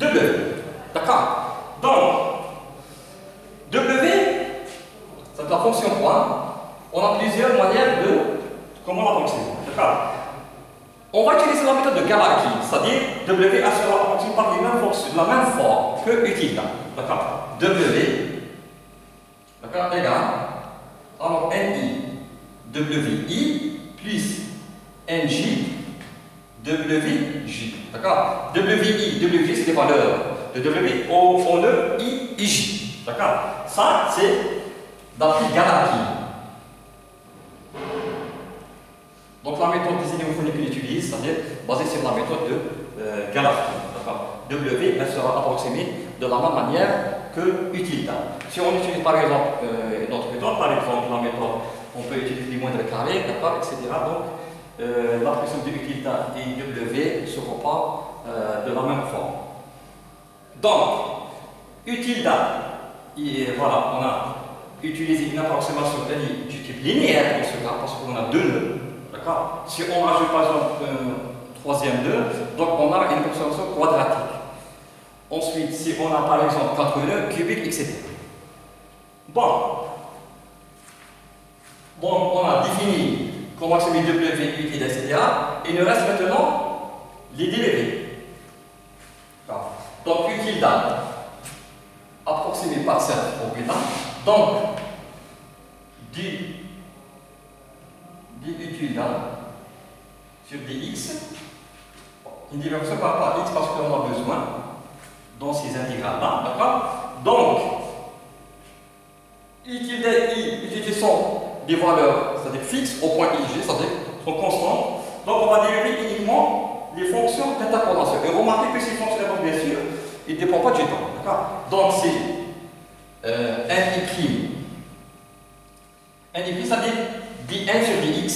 W. D'accord? Donc, W, c'est la fonction point. On a plusieurs manières de comment l'approximer. D'accord? On va utiliser la méthode de Galerkin, c'est-à-dire W sera approximé par la même forme que utilita. D'accord? W, d'accord, égale, alors NI, WI, plus NJ, WJ. D'accord? WI, WJ, c'est des valeurs de W au le I et J. D'accord? Ça, c'est d'après Galerkin. Donc la méthode des idéophonies qu'on utilise, c'est-à-dire basée sur la méthode de Galerkin. W, elle sera approximée de la même manière que utilita. Si on utilise par exemple une autre méthode, par exemple la méthode, on peut utiliser du moindre carré, d'accord, etc. Donc l'approximation de utilita et W ne seront pas de la même forme. Donc, utilita, voilà, on a utilisé une approximation du type linéaire dans ce cas, parce qu'on a deux nœuds. D'accord? Si on rajoute par exemple un troisième nœud, donc on a une approximation quadratique. Ensuite, si on a par exemple 4 nœuds, cubiques, etc. Bon. Donc on a défini comment se met W, utilita, etc. Il nous reste maintenant les dérivés. Donc utilita, approximé par cette formule-là. Donc, du utilita sur dx, une division par x parce qu'on a besoin dans ces intégrales-là, d'accord? Donc, utilita i, utilita sont des valeurs, c'est-à-dire fixes au point ig, c'est-à-dire sont constantes. Donc, on va dériver uniquement les fonctions d'interpolation. Et remarquez que ces fonctions, bien sûr, ils ne dépendent pas du temps, d'accord? Donc, c'est ni'. Ni', c'est-à-dire dn sur dx,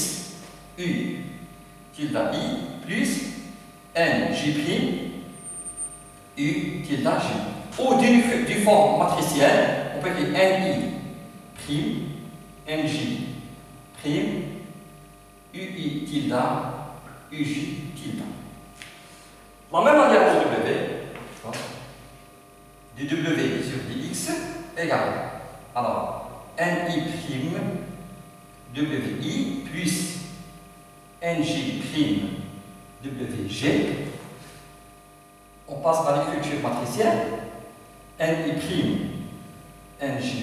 u tilde i, plus nj', u tilde j. Ou du forme matricielle, on peut écrire ni', nj', ui tilde, uj tilde. La même manière pour w, du w sur dx égale, alors, ni', wi plus nj', wj. On passe à l'écriture matricielle, ni', nj',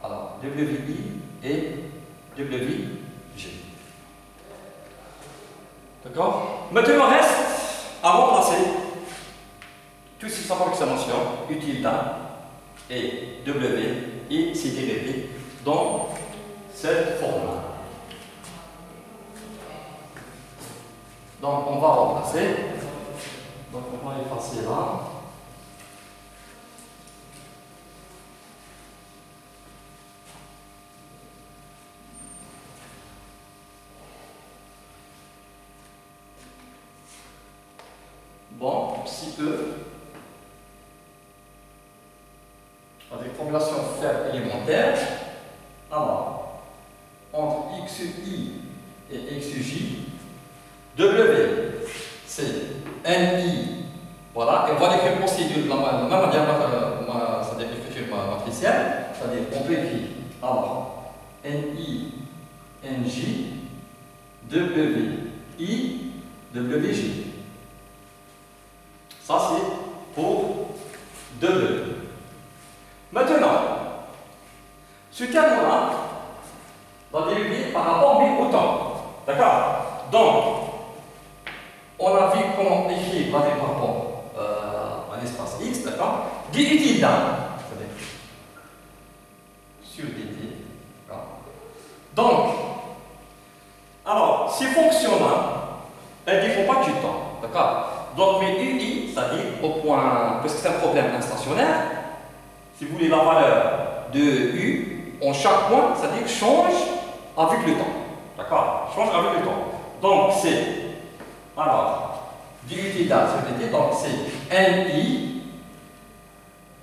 alors wi et wj. D'accord? Maintenant, il reste à remplacer tous ces approximations, utilita et w et ses dérivés dans cette forme-là. Donc, on va remplacer. Donc, on va effacer là. Bon, si E, avec formulation faire élémentaire, alors, entre xi et xj, W, c'est ni, voilà, et on va l'écrire aussi de la même manière, c'est-à-dire l'écriture matricielle, c'est-à-dire on peut écrire, alors, ni, nj, wi, wj. Ça, c'est pour W. Maintenant, ce terme-là va dériver par rapport au temps. D'accord? Donc, on a vu comment écrire par rapport à l'espace X, d'accord? Du utilita, c'est-à-dire sur dt. Donc, alors, ces fonctions-là, elles ne font pas du temps. D'accord? Donc, mes UI, c'est-à-dire au point, parce que c'est un problème instationnaire, si vous voulez la valeur de U, en chaque point, c'est-à-dire change avec le temps. D'accord? Change avec le temps. Donc, c'est, alors, du utilita, c'est-à-dire, donc c'est NI,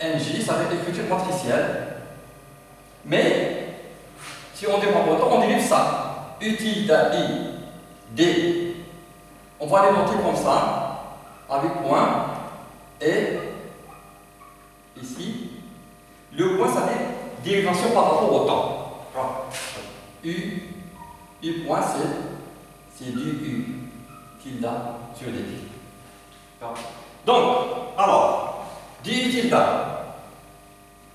NJ, ça va être l'écriture matricielle. Mais, si on dépend pas, on dérive ça. Utilita I, D. On va les noter comme ça, avec point. dérivation par rapport au temps. U point c'est du U tilde sur dt. Donc, alors, du U tilde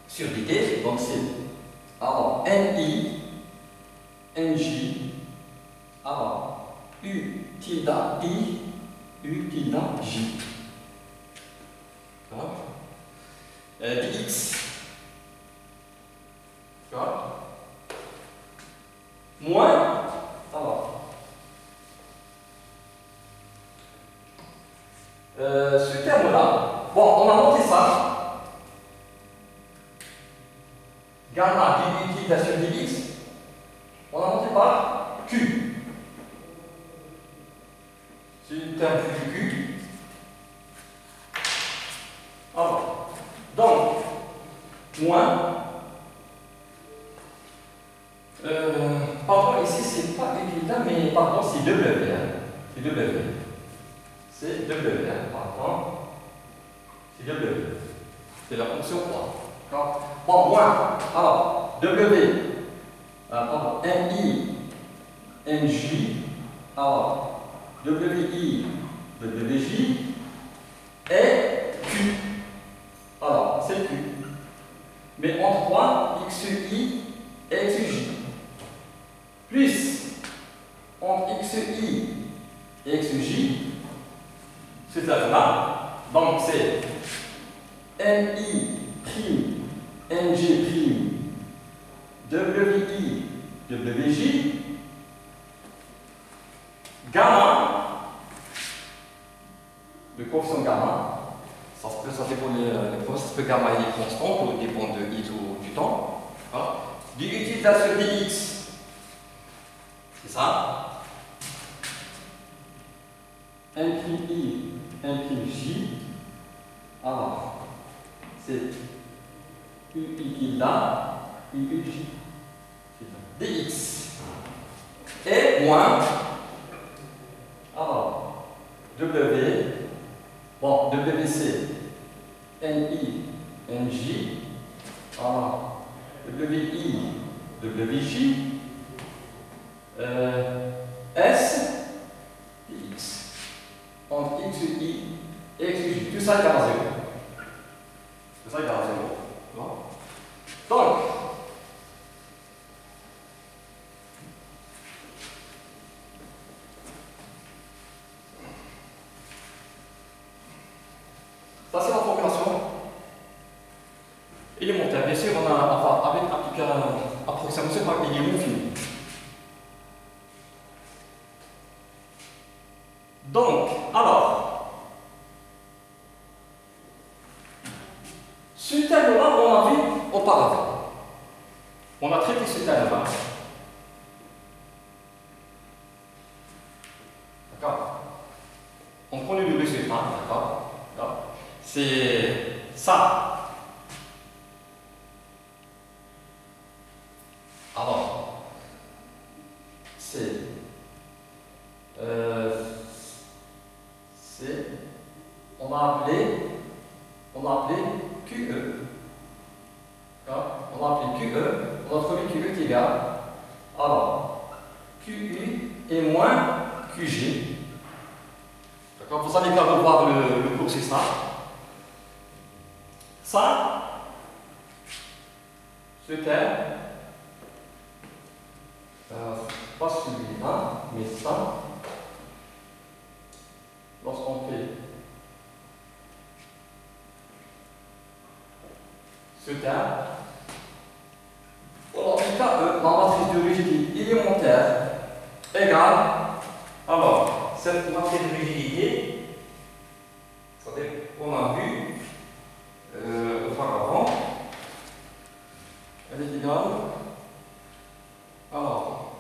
sur dt, donc c'est alors NI, NJ, alors U tilde I, U tilde J. Dx, moins, alors, ce terme-là, bon, on a noté ça, gamma du tilde sur dx, on a noté par Q. C'est le terme du Q. Alors, donc, moins, pardon, ici c'est pas évident, mais pardon, c'est W. C'est W. C'est W, pardon. C'est W. C'est la fonction 3. Bon, moins. Alors, W, pardon, NI, NJ, alors, WI, WJ, et Q. Alors, c'est Q. Mais en 3, XI et XJ. Plus, entre XI et XJ, c'est là. Donc, c'est NI prime, NG prime, WI, WJ, gamma, le coefficient gamma, ça dépend des processus que gamma est constant, tout dépend de I du temps. Du U tilde sur dx, c'est ça. I, J, alors, c'est UI tilde, UJ, dx. Et moins, alors, W, bon, WC, NI, NJ, alors, WI, WJ, S, X, entre XI et XJ, tout ça égale à 0. Tout ça égale à 0. Donc, ça c'est la formulation élémentaire. Bien sûr, on a, enfin, avec approximation par élément fini. Donc, alors, ce terme-là, on a vu auparavant. On a traité ce terme-là. D'accord? On connaît le résultat, d'accord? C'est ça. Alors, c'est on a appelé QE. On a appelé QE, on a trouvé QE qui est égal. Alors, QU est moins QG. D'accord? Vous allez quand même voir le cours, c'est ça. Ça, ce terme, pas celui-là, mais ça, lorsqu'on fait ce terme, on applique KE dans la matrice de rigidité élémentaire égale, alors, cette matrice de rigidité, c'est-à-dire qu'on a vu auparavant, elle est égale, alors,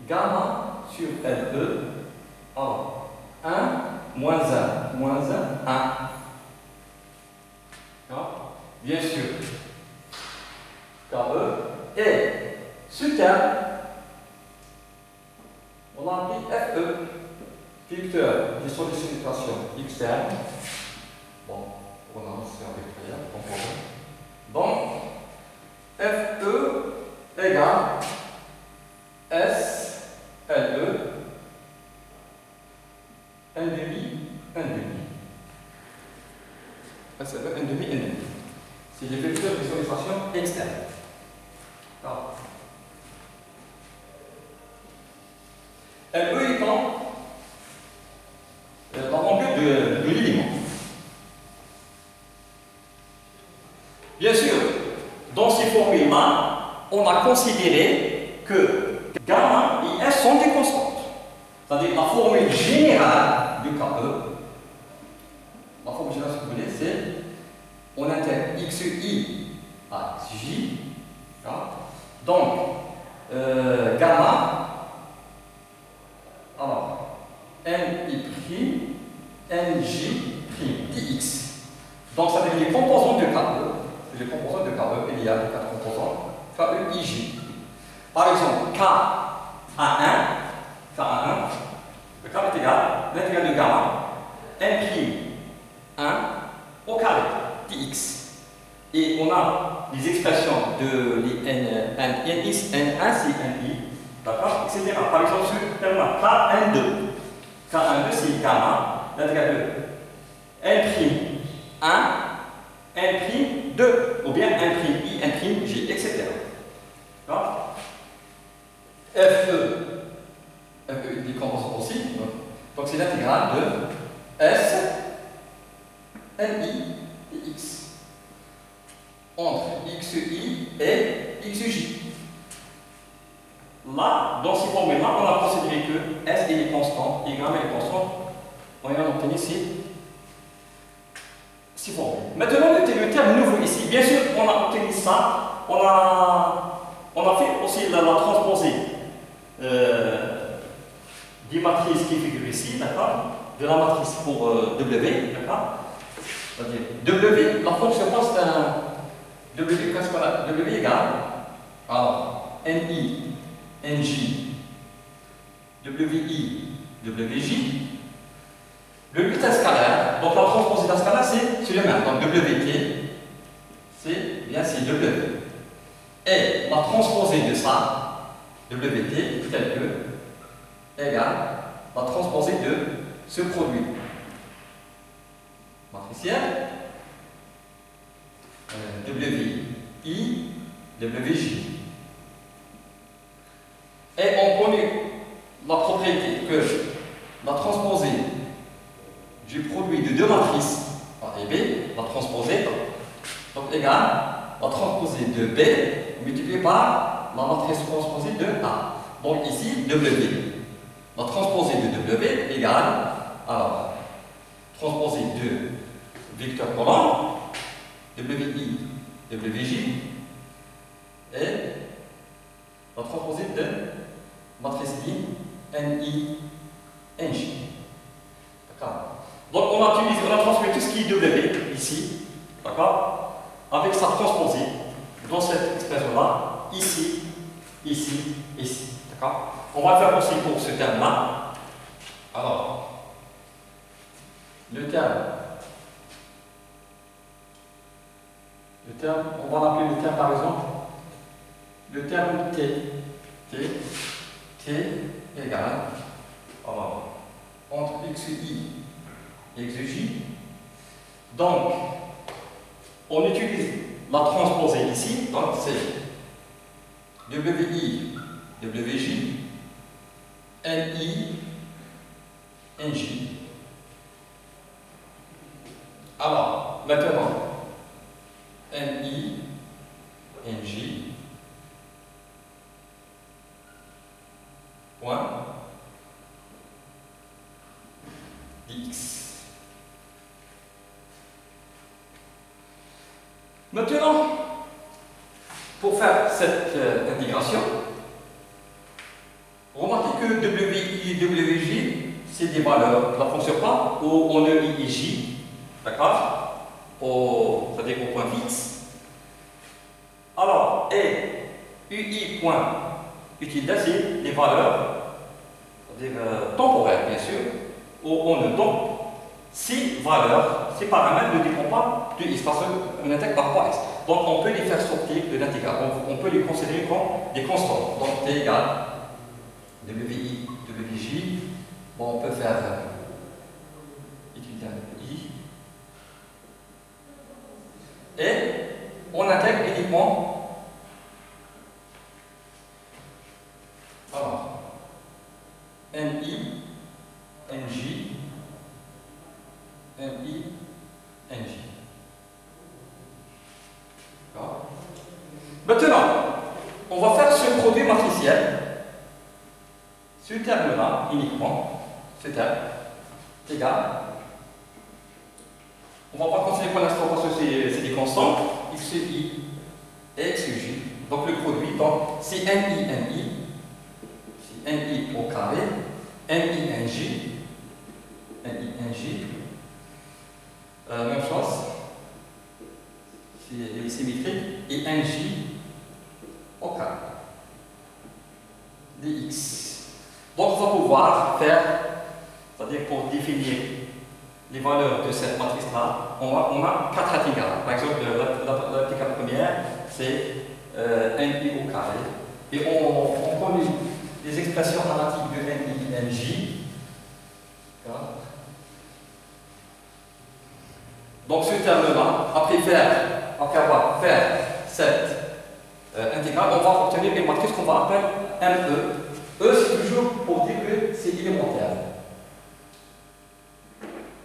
gamma sur LE, alors, 1 moins 1 moins 1, 1. Bien sûr, KE, et ce terme, on applique FE, vecteur des solutions d'équation externe. Bon, on a c'est avec rien, donc 1 demi. SLE 1 demi, 1 demi. C'est les vecteurs de visualisation externe. Alors. LE étant la longueur de l'élément. Bien sûr, dans ces formules-là, on a considéré que gamma et S sont des constantes. C'est-à-dire la formule générale du KE, la formule générale, si vous voulez, c'est on intègre xi à xj. Donc, gamma, alors, ni', nj' dx. Donc, ça veut dire les composants de KE. C'est les composants de KE, il y a 4 composants, KE, IJ. Par exemple, K à 1, le K est égal, l'intégral de gamma, n'1 au carré, dx. Et on a les expressions de nx, n1 c'est ni, d'accord, etc. Par exemple, sur le terme K12. K12 c'est gamma, l'intégral de n'1, n'2, ou bien n', n', etc. D'accord? FE des composants aussi, donc c'est l'intégrale de S, NI et X entre XI et XJ. Là, dans ces formules-là, on a considéré que S est constant, et gamma est constant. On vient d'obtenir ces formules. Maintenant, le terme nouveau ici, bien sûr, on a obtenu ça, on a fait aussi la transposée des matrices qui figurent ici, d'accord, de la matrice pour W, d'accord. C'est-à-dire W, la fonction c'est un W, qu'est-ce qu'on a? W égale, alors, NI, NJ, WI, WJ. Le bulletin scalaire, donc la transposée d'un scalaire, c'est le même. Donc WT, c'est bien c'est W. Et la transposée de ça, WT, tel que, égale la transposée de ce produit matriciel, WI, WJ. Et on connaît la propriété que la transposée du produit de deux matrices A et B, la transposée, donc égale la transposée de B multipliée par la matrice transposée de A. Donc ici, W. La transposée de W égale, alors, transposée de vecteur collant, WI, WJ, et la transposée de matrice I, NI, NJ. D'accord? Donc on a transformé tout ce qui est W ici, d'accord, avec sa transposée dans cette expression-là, ici, ici, ici. D'accord? On va le faire aussi pour ce terme-là. Alors, le terme, on va l'appeler le terme par exemple, le terme T égale, alors, entre XI et XJ. Donc, on utilise la transposée ici, donc c'est WI, WJ, NI, NJ. Alors, maintenant, NI, NJ, point, dx. Maintenant, pour faire cette intégration, remarquez que WI et WJ, c'est des valeurs de la fonction A où on a I et J, d'accord, c'est-à-dire au point fixe. Alors, et UI point utilitaire, c'est les valeurs, c'est-à-dire temporaires, bien sûr, où on a donc ces valeurs, ces paramètres ne dépendent pas du X, parce qu'on intègre par rapport à X. Donc on peut les faire sortir de l'intégral, on peut les considérer comme des constantes. Donc T égale WI, WJ, bon, on peut faire utiliser I. Et on intègre uniquement NI, NJ, NI, NJ. Maintenant, on va faire ce produit matriciel, ce terme-là uniquement, ce terme, égal. On ne va pas considérer pour l'instant parce que c'est des constantes, xi et xj. Donc le produit, donc c'est ni, c'est ni au carré, ni nj, même chose, c'est symétrique, et nj au carré, dx. Donc on va pouvoir faire, c'est-à-dire pour définir les valeurs de cette matrice-là, on a 4 intégrales. Par exemple, l'intégrale première, c'est ni au carré. Et on connaît les expressions analytiques de ni, nj. Donc ce terme-là, après avoir fait cette intégrale, on va obtenir une matrice qu'on va appeler ME. E, c'est toujours pour dire que c'est élémentaire.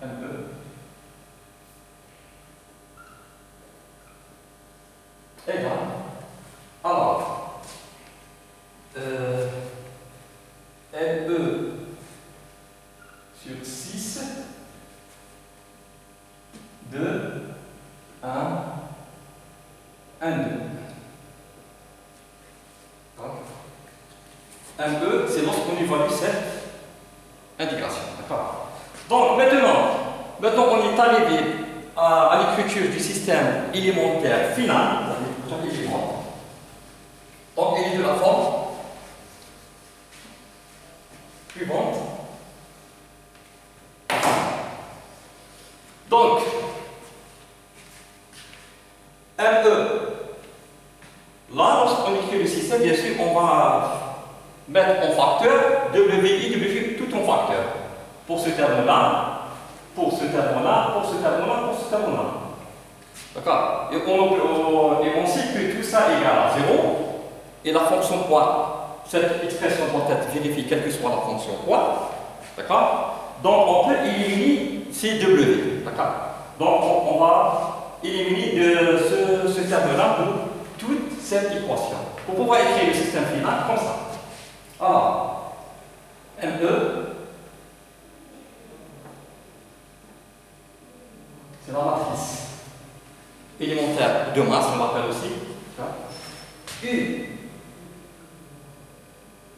ME. Égal. Alors, ME sur 6, 2, 1, 1, 2. ME, c'est lorsqu'on évalue cette intégration. D'accord. Donc maintenant on est arrivé à l'écriture du système élémentaire final, donc il est de la forme suivante. Donc, ME, là, lorsqu'on écrit le système, bien sûr, on va mettre en facteur WI, WI, tout en facteur. Pour ce terme-là, pour ce terme-là, pour ce terme-là, pour ce terme-là. D'accord. Et on sait que tout ça est égal à 0. Et la fonction quoi, cette expression doit être vérifiée quelle que soit la fonction quoi. D'accord. Donc on peut éliminer ces W. D'accord. Donc on va éliminer de ce terme-là de toute cette équation. Pour pouvoir écrire le système final comme ça. Alors, ME, c'est la matrice élémentaire de masse, on l'appelle aussi. U,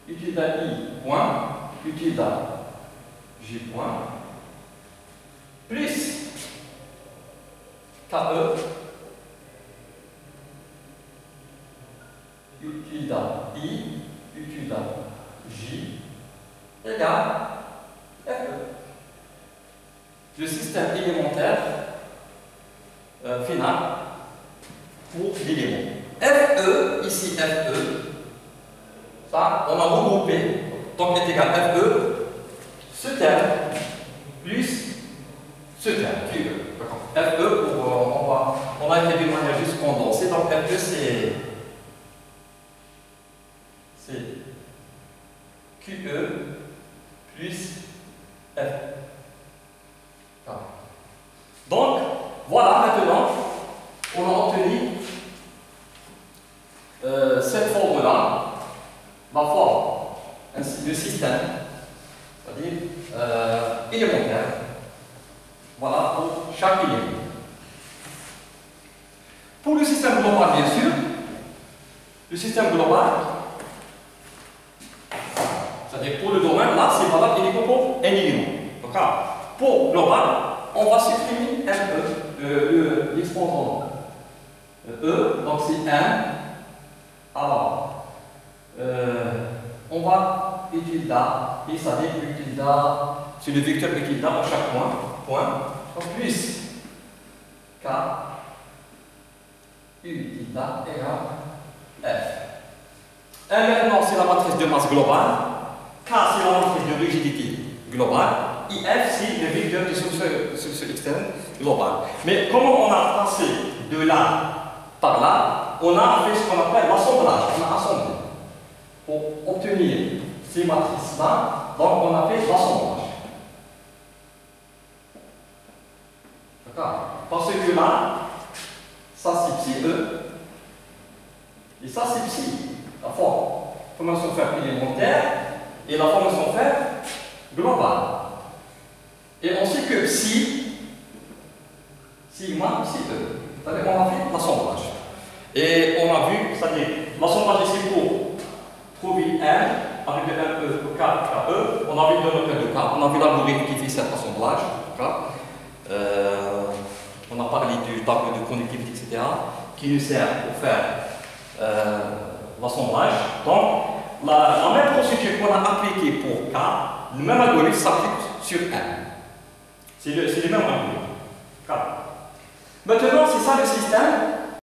utile à I, point, utile à J, point, plus KE, utile à I, utile à J, égale FE. Le système élémentaire final pour l'élément. FE, ici FE, ça, on a regroupé, donc est égal FE, ce terme, plus ce terme, QE. FE, on a été d'une manière juste condensée, donc FE c'est QE plus F. Donc, voilà, maintenant, on a obtenu cette forme-là, la forme ainsi de système, c'est-à-dire élémentaire. Voilà pour chaque élément. Pour le système global, bien sûr, le système global, c'est-à-dire pour le domaine, là, c'est valable uniquement pour un élément. Donc, pour global, on va supprimer ME, l'exposant E, donc c'est 1. Alors, on va utile d'A, et ça dit utile d'A, c'est le vecteur utile d'A à chaque point, donc plus K, U utile d'A égale F. 1 maintenant, c'est la matrice de masse globale, K, c'est la matrice de rigidité globale. IF si le vecteur de ce externe global. Mais comment on a passé de là par là, on a fait ce qu'on appelle l'assemblage. On a assemblé. Pour obtenir ces matrices-là, donc on a fait l'assemblage. D'accord? Parce que là, ça c'est psi E, et ça c'est psi, la formation faire élémentaire, et la formation faire globale. Et on sait que psi moins psi E. C'est-à-dire on a fait l'assemblage. Et on a vu, c'est-à-dire l'assemblage ici pour trouver M avec le M, E, K, KE. On a vu le notaire de K, on a vu l'algorithme qui fait cet assemblage. On a parlé du tableau de connectivité, etc., qui nous sert pour faire l'assemblage. Donc, la même procédure qu'on a appliquée pour K, le même algorithme s'applique sur M. C'est le même algorithme. Maintenant, c'est ça le système